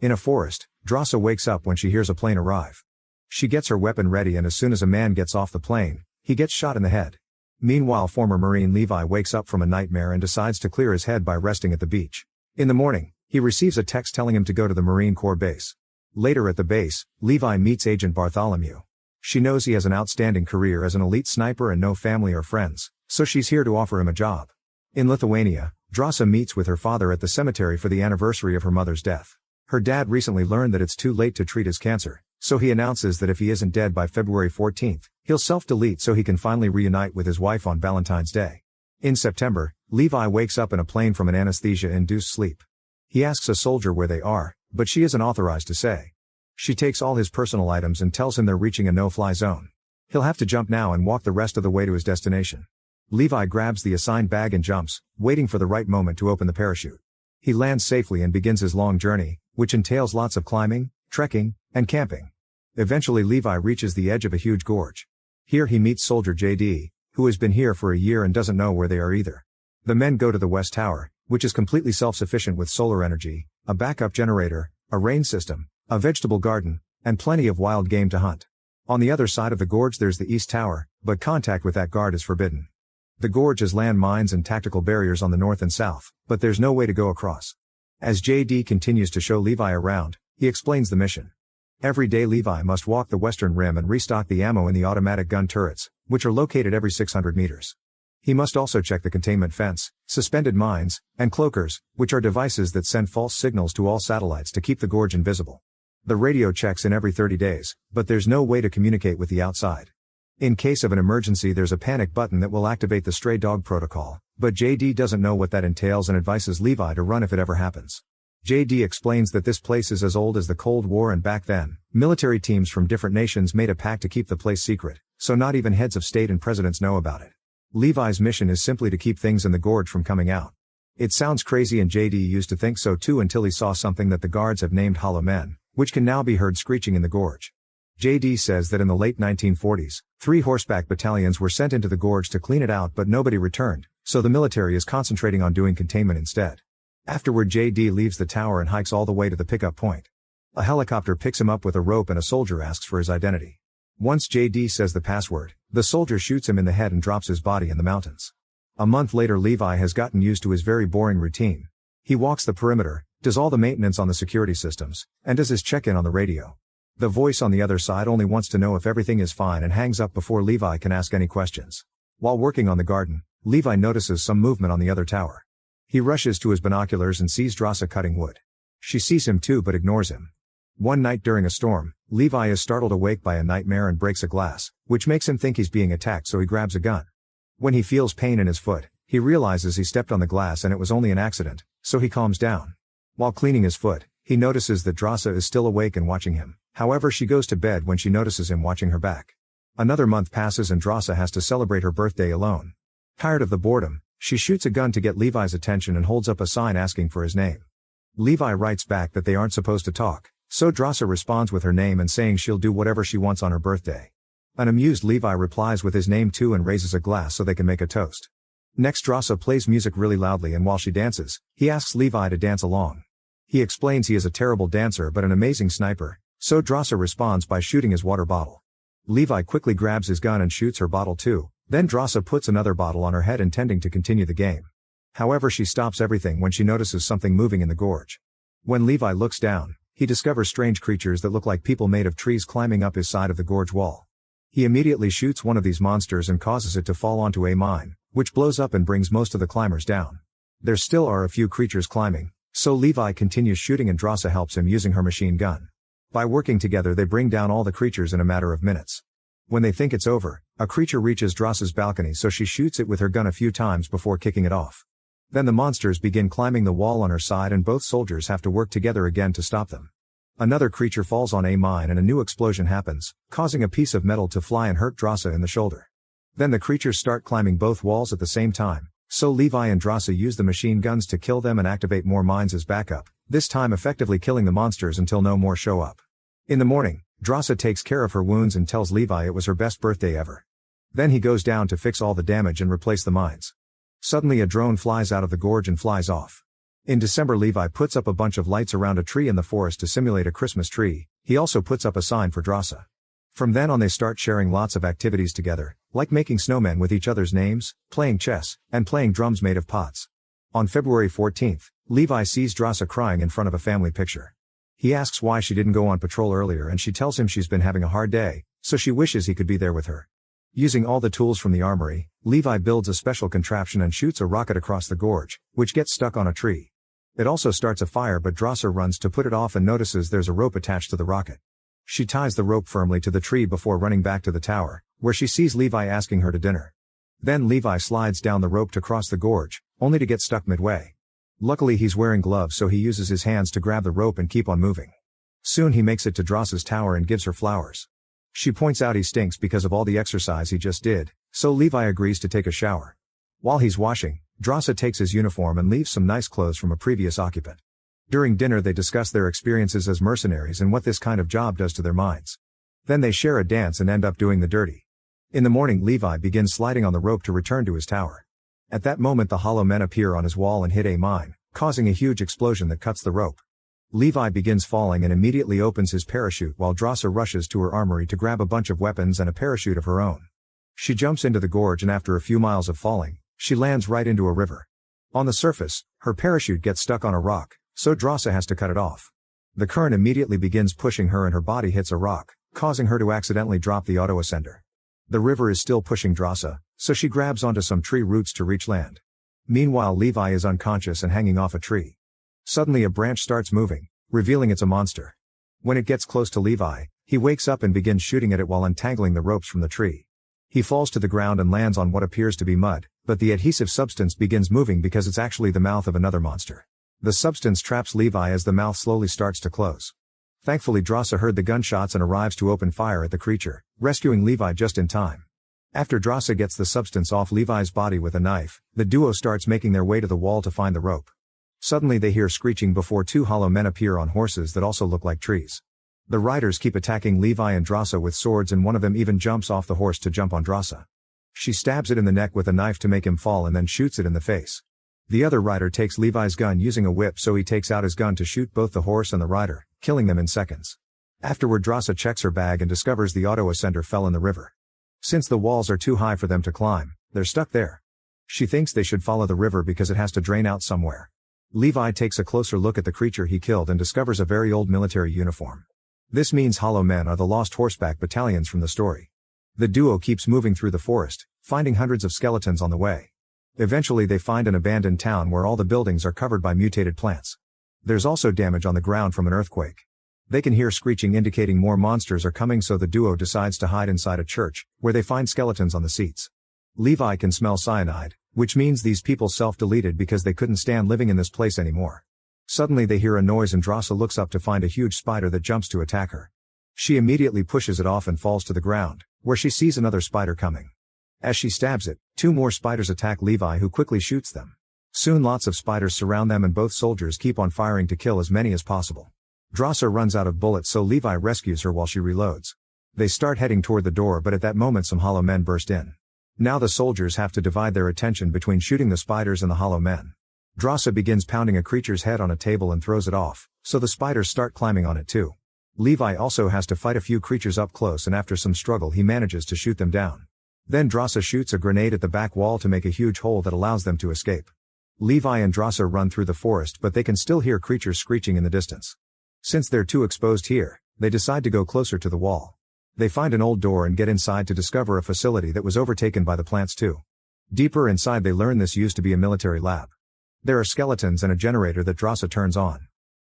In a forest, Drasa wakes up when she hears a plane arrive. She gets her weapon ready, and as soon as a man gets off the plane, he gets shot in the head. Meanwhile, former Marine Levi wakes up from a nightmare and decides to clear his head by resting at the beach. In the morning, he receives a text telling him to go to the Marine Corps base. Later at the base, Levi meets Agent Bartholomew. She knows he has an outstanding career as an elite sniper and no family or friends, so she's here to offer him a job. In Lithuania, Drasa meets with her father at the cemetery for the anniversary of her mother's death. Her dad recently learned that it's too late to treat his cancer, so he announces that if he isn't dead by February 14th, he'll self-delete so he can finally reunite with his wife on Valentine's Day. In September, Levi wakes up in a plane from an anesthesia-induced sleep. He asks a soldier where they are, but she isn't authorized to say. She takes all his personal items and tells him they're reaching a no-fly zone. He'll have to jump now and walk the rest of the way to his destination. Levi grabs the assigned bag and jumps, waiting for the right moment to open the parachute. He lands safely and begins his long journey, which entails lots of climbing, trekking, and camping. Eventually Levi reaches the edge of a huge gorge. Here he meets soldier JD, who has been here for a year and doesn't know where they are either. The men go to the West Tower, which is completely self-sufficient with solar energy, a backup generator, a rain system, a vegetable garden, and plenty of wild game to hunt. On the other side of the gorge there's the East Tower, but contact with that guard is forbidden. The gorge has land mines and tactical barriers on the north and south, but there's no way to go across. As JD continues to show Levi around, he explains the mission. Every day Levi must walk the western rim and restock the ammo in the automatic gun turrets, which are located every 600 meters. He must also check the containment fence, suspended mines, and cloakers, which are devices that send false signals to all satellites to keep the gorge invisible. The radio checks in every 30 days, but there's no way to communicate with the outside. In case of an emergency there's a panic button that will activate the stray dog protocol, but JD doesn't know what that entails and advises Levi to run if it ever happens. JD explains that this place is as old as the Cold War, and back then, military teams from different nations made a pact to keep the place secret, so not even heads of state and presidents know about it. Levi's mission is simply to keep things in the gorge from coming out. It sounds crazy, and JD used to think so too until he saw something that the guards have named Hollow Men, which can now be heard screeching in the gorge. JD says that in the late 1940s, 3 horseback battalions were sent into the gorge to clean it out, but nobody returned, so the military is concentrating on doing containment instead. Afterward JD leaves the tower and hikes all the way to the pickup point. A helicopter picks him up with a rope and a soldier asks for his identity. Once JD says the password, the soldier shoots him in the head and drops his body in the mountains. A month later Levi has gotten used to his very boring routine. He walks the perimeter, does all the maintenance on the security systems, and does his check-in on the radio. The voice on the other side only wants to know if everything is fine and hangs up before Levi can ask any questions. While working on the garden, Levi notices some movement on the other tower. He rushes to his binoculars and sees Drasa cutting wood. She sees him too but ignores him. One night during a storm, Levi is startled awake by a nightmare and breaks a glass, which makes him think he's being attacked, so he grabs a gun. When he feels pain in his foot, he realizes he stepped on the glass and it was only an accident, so he calms down. While cleaning his foot, he notices that Drasa is still awake and watching him. However, she goes to bed when she notices him watching her back. Another month passes and Drasa has to celebrate her birthday alone. Tired of the boredom, she shoots a gun to get Levi's attention and holds up a sign asking for his name. Levi writes back that they aren't supposed to talk, so Drasa responds with her name and saying she'll do whatever she wants on her birthday. An amused Levi replies with his name too and raises a glass so they can make a toast. Next Drasa plays music really loudly, and while she dances, he asks Levi to dance along. He explains he is a terrible dancer but an amazing sniper, so Drasa responds by shooting his water bottle. Levi quickly grabs his gun and shoots her bottle too. Then Drasa puts another bottle on her head intending to continue the game. However, she stops everything when she notices something moving in the gorge. When Levi looks down, he discovers strange creatures that look like people made of trees climbing up his side of the gorge wall. He immediately shoots one of these monsters and causes it to fall onto a mine, which blows up and brings most of the climbers down. There still are a few creatures climbing, so Levi continues shooting and Drasa helps him using her machine gun. By working together they bring down all the creatures in a matter of minutes. When they think it's over, a creature reaches Drasa's balcony, so she shoots it with her gun a few times before kicking it off. Then the monsters begin climbing the wall on her side and both soldiers have to work together again to stop them. Another creature falls on a mine and a new explosion happens, causing a piece of metal to fly and hurt Drasa in the shoulder. Then the creatures start climbing both walls at the same time, so Levi and Drasa use the machine guns to kill them and activate more mines as backup, this time effectively killing the monsters until no more show up. In the morning, Drasa takes care of her wounds and tells Levi it was her best birthday ever. Then he goes down to fix all the damage and replace the mines. Suddenly a drone flies out of the gorge and flies off. In December, Levi puts up a bunch of lights around a tree in the forest to simulate a Christmas tree. He also puts up a sign for Drasa. From then on they start sharing lots of activities together, like making snowmen with each other's names, playing chess, and playing drums made of pots. On February 14th, Levi sees Drasa crying in front of a family picture. He asks why she didn't go on patrol earlier and she tells him she's been having a hard day, so she wishes he could be there with her. Using all the tools from the armory, Levi builds a special contraption and shoots a rocket across the gorge, which gets stuck on a tree. It also starts a fire, but Drasa runs to put it off and notices there's a rope attached to the rocket. She ties the rope firmly to the tree before running back to the tower, where she sees Levi asking her to dinner. Then Levi slides down the rope to cross the gorge, only to get stuck midway. Luckily he's wearing gloves, so he uses his hands to grab the rope and keep on moving. Soon he makes it to Drasa's tower and gives her flowers. She points out he stinks because of all the exercise he just did, so Levi agrees to take a shower. While he's washing, Drasa takes his uniform and leaves some nice clothes from a previous occupant. During dinner they discuss their experiences as mercenaries and what this kind of job does to their minds. Then they share a dance and end up doing the dirty. In the morning Levi begins sliding on the rope to return to his tower. At that moment the hollow men appear on his wall and hit a mine, causing a huge explosion that cuts the rope. Levi begins falling and immediately opens his parachute while Drasa rushes to her armory to grab a bunch of weapons and a parachute of her own. She jumps into the gorge and after a few miles of falling, she lands right into a river. On the surface, her parachute gets stuck on a rock, so Drasa has to cut it off. The current immediately begins pushing her and her body hits a rock, causing her to accidentally drop the auto-ascender. The river is still pushing Drasa, so she grabs onto some tree roots to reach land. Meanwhile Levi is unconscious and hanging off a tree. Suddenly a branch starts moving, revealing it's a monster. When it gets close to Levi, he wakes up and begins shooting at it while untangling the ropes from the tree. He falls to the ground and lands on what appears to be mud, but the adhesive substance begins moving because it's actually the mouth of another monster. The substance traps Levi as the mouth slowly starts to close. Thankfully Drasa heard the gunshots and arrives to open fire at the creature, rescuing Levi just in time. After Drasa gets the substance off Levi's body with a knife, the duo starts making their way to the wall to find the rope. Suddenly they hear screeching before two hollow men appear on horses that also look like trees. The riders keep attacking Levi and Drasa with swords and one of them even jumps off the horse to jump on Drasa. She stabs it in the neck with a knife to make him fall and then shoots it in the face. The other rider takes Levi's gun using a whip, so he takes out his gun to shoot both the horse and the rider, killing them in seconds. Afterward Drasa checks her bag and discovers the auto-ascender fell in the river. Since the walls are too high for them to climb, they're stuck there. She thinks they should follow the river because it has to drain out somewhere. Levi takes a closer look at the creature he killed and discovers a very old military uniform. This means hollow men are the lost horseback battalions from the story. The duo keeps moving through the forest, finding hundreds of skeletons on the way. Eventually they find an abandoned town where all the buildings are covered by mutated plants. There's also damage on the ground from an earthquake. They can hear screeching indicating more monsters are coming, so the duo decides to hide inside a church, where they find skeletons on the seats. Levi can smell cyanide, which means these people self-deleted because they couldn't stand living in this place anymore. Suddenly they hear a noise and Drasa looks up to find a huge spider that jumps to attack her. She immediately pushes it off and falls to the ground, where she sees another spider coming. As she stabs it, two more spiders attack Levi, who quickly shoots them. Soon lots of spiders surround them and both soldiers keep on firing to kill as many as possible. Drasa runs out of bullets, so Levi rescues her while she reloads. They start heading toward the door, but at that moment some hollow men burst in. Now the soldiers have to divide their attention between shooting the spiders and the hollow men. Drasa begins pounding a creature's head on a table and throws it off, so the spiders start climbing on it too. Levi also has to fight a few creatures up close, and after some struggle he manages to shoot them down. Then Drasa shoots a grenade at the back wall to make a huge hole that allows them to escape. Levi and Drasa run through the forest, but they can still hear creatures screeching in the distance. Since they're too exposed here, they decide to go closer to the wall. They find an old door and get inside to discover a facility that was overtaken by the plants too. Deeper inside they learn this used to be a military lab. There are skeletons and a generator that Drasa turns on.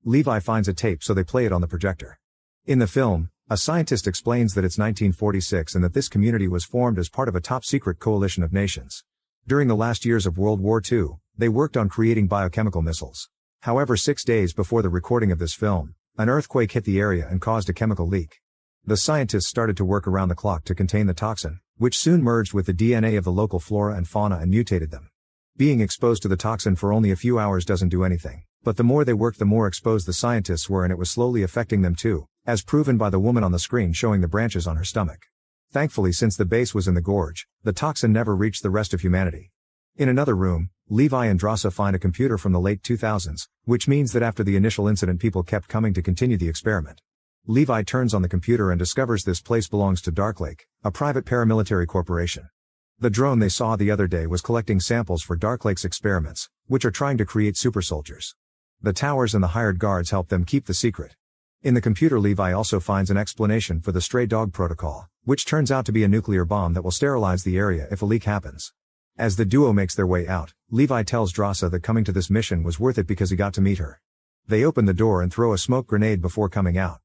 Levi finds a tape, so they play it on the projector. In the film, a scientist explains that it's 1946 and that this community was formed as part of a top-secret coalition of nations. During the last years of World War II, they worked on creating biochemical missiles. However, 6 days before the recording of this film, an earthquake hit the area and caused a chemical leak. The scientists started to work around the clock to contain the toxin, which soon merged with the DNA of the local flora and fauna and mutated them. Being exposed to the toxin for only a few hours doesn't do anything, but the more they worked the more exposed the scientists were, and it was slowly affecting them too, as proven by the woman on the screen showing the branches on her stomach. Thankfully, since the base was in the gorge, the toxin never reached the rest of humanity. In another room, Levi and Drasa find a computer from the late 2000s, which means that after the initial incident people kept coming to continue the experiment. Levi turns on the computer and discovers this place belongs to Darklake, a private paramilitary corporation. The drone they saw the other day was collecting samples for Darklake's experiments, which are trying to create super soldiers. The towers and the hired guards help them keep the secret. In the computer, Levi also finds an explanation for the stray dog protocol, which turns out to be a nuclear bomb that will sterilize the area if a leak happens. As the duo makes their way out, Levi tells Drasa that coming to this mission was worth it because he got to meet her. They open the door and throw a smoke grenade before coming out.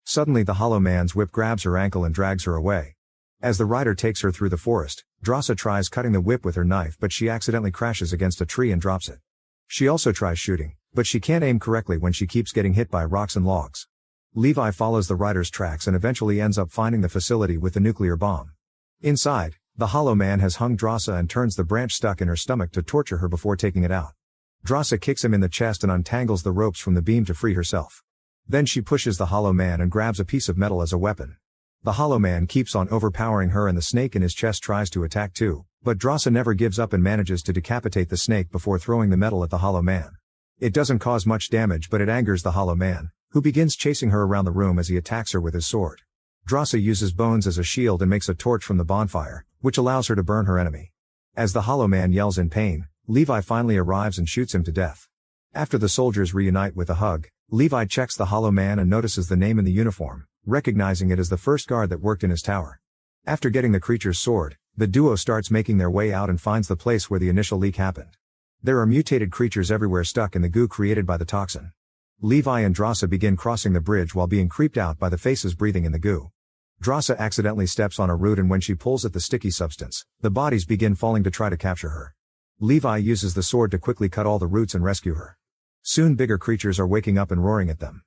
Suddenly the Hollow Man's whip grabs her ankle and drags her away. As the rider takes her through the forest, Drasa tries cutting the whip with her knife, but she accidentally crashes against a tree and drops it. She also tries shooting, but she can't aim correctly when she keeps getting hit by rocks and logs. Levi follows the rider's tracks and eventually ends up finding the facility with the nuclear bomb. Inside, the Hollow Man has hung Drasa and turns the branch stuck in her stomach to torture her before taking it out. Drasa kicks him in the chest and untangles the ropes from the beam to free herself. Then she pushes the Hollow Man and grabs a piece of metal as a weapon. The Hollow Man keeps on overpowering her and the snake in his chest tries to attack too, but Drasa never gives up and manages to decapitate the snake before throwing the metal at the Hollow Man. It doesn't cause much damage, but it angers the Hollow Man, who begins chasing her around the room as he attacks her with his sword. Drasa uses bones as a shield and makes a torch from the bonfire, which allows her to burn her enemy. As the Hollow Man yells in pain, Levi finally arrives and shoots him to death. After the soldiers reunite with a hug, Levi checks the Hollow Man and notices the name in the uniform, recognizing it as the first guard that worked in his tower. After getting the creature's sword, the duo starts making their way out and finds the place where the initial leak happened. There are mutated creatures everywhere stuck in the goo created by the toxin. Levi and Drasa begin crossing the bridge while being creeped out by the faces breathing in the goo. Drasa accidentally steps on a root and when she pulls at the sticky substance, the bodies begin falling to try to capture her. Levi uses the sword to quickly cut all the roots and rescue her. Soon bigger creatures are waking up and roaring at them.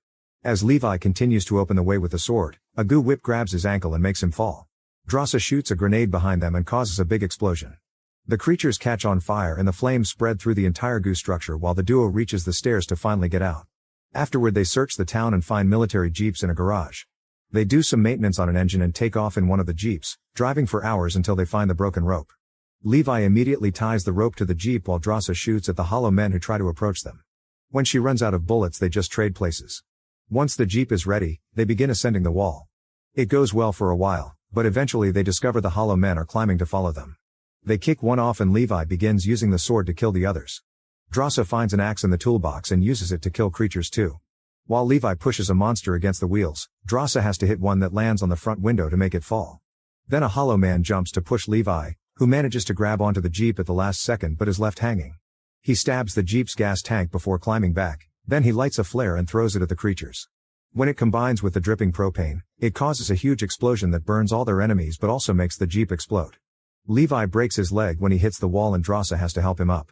As Levi continues to open the way with the sword, a goo whip grabs his ankle and makes him fall. Drasa shoots a grenade behind them and causes a big explosion. The creatures catch on fire and the flames spread through the entire goo structure while the duo reaches the stairs to finally get out. Afterward they search the town and find military jeeps in a garage. They do some maintenance on an engine and take off in one of the jeeps, driving for hours until they find the broken rope. Levi immediately ties the rope to the jeep while Drasa shoots at the Hollow Men who try to approach them. When she runs out of bullets they just trade places. Once the jeep is ready, they begin ascending the wall. It goes well for a while, but eventually they discover the Hollow Men are climbing to follow them. They kick one off and Levi begins using the sword to kill the others. Drasa finds an axe in the toolbox and uses it to kill creatures too. While Levi pushes a monster against the wheels, Drasa has to hit one that lands on the front window to make it fall. Then a Hollow Man jumps to push Levi, who manages to grab onto the jeep at the last second but is left hanging. He stabs the jeep's gas tank before climbing back, then he lights a flare and throws it at the creatures. When it combines with the dripping propane, it causes a huge explosion that burns all their enemies but also makes the jeep explode. Levi breaks his leg when he hits the wall and Drasa has to help him up.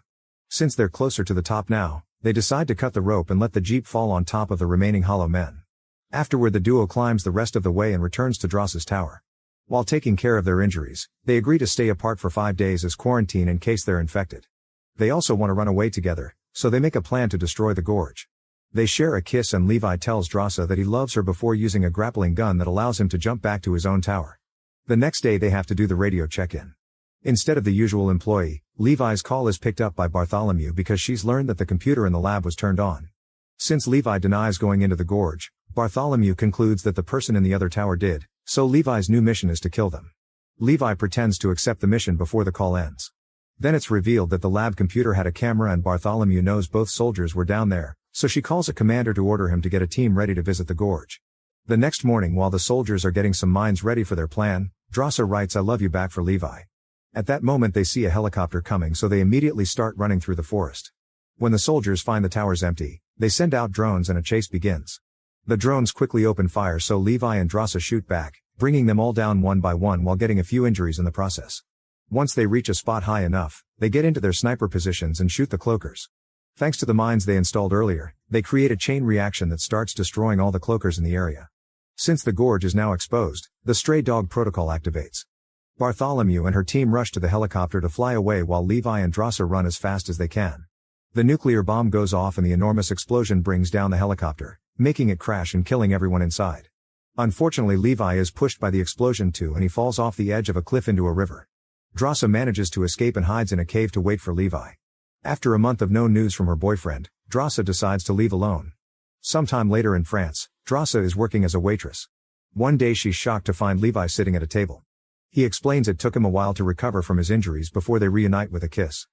Since they're closer to the top now, they decide to cut the rope and let the jeep fall on top of the remaining Hollow Men. Afterward the duo climbs the rest of the way and returns to Drasa's tower. While taking care of their injuries, they agree to stay apart for 5 days as quarantine in case they're infected. They also want to run away together, so they make a plan to destroy the gorge. They share a kiss and Levi tells Drasa that he loves her before using a grappling gun that allows him to jump back to his own tower. The next day they have to do the radio check-in. Instead of the usual employee, Levi's call is picked up by Bartholomew because she's learned that the computer in the lab was turned on. Since Levi denies going into the gorge, Bartholomew concludes that the person in the other tower did, so Levi's new mission is to kill them. Levi pretends to accept the mission before the call ends. Then it's revealed that the lab computer had a camera and Bartholomew knows both soldiers were down there, so she calls a commander to order him to get a team ready to visit the gorge. The next morning while the soldiers are getting some mines ready for their plan, Drasa writes "I love you" back for Levi. At that moment they see a helicopter coming so they immediately start running through the forest. When the soldiers find the towers empty, they send out drones and a chase begins. The drones quickly open fire so Levi and Drasa shoot back, bringing them all down one by one while getting a few injuries in the process. Once they reach a spot high enough, they get into their sniper positions and shoot the cloakers. Thanks to the mines they installed earlier, they create a chain reaction that starts destroying all the cloakers in the area. Since the gorge is now exposed, the stray dog protocol activates. Bartholomew and her team rush to the helicopter to fly away while Levi and Drasa run as fast as they can. The nuclear bomb goes off and the enormous explosion brings down the helicopter, making it crash and killing everyone inside. Unfortunately Levi is pushed by the explosion too and he falls off the edge of a cliff into a river. Drasa manages to escape and hides in a cave to wait for Levi. After a month of no news from her boyfriend, Drasa decides to leave alone. Sometime later in France, Drasa is working as a waitress. One day she's shocked to find Levi sitting at a table. He explains it took him a while to recover from his injuries before they reunite with a kiss.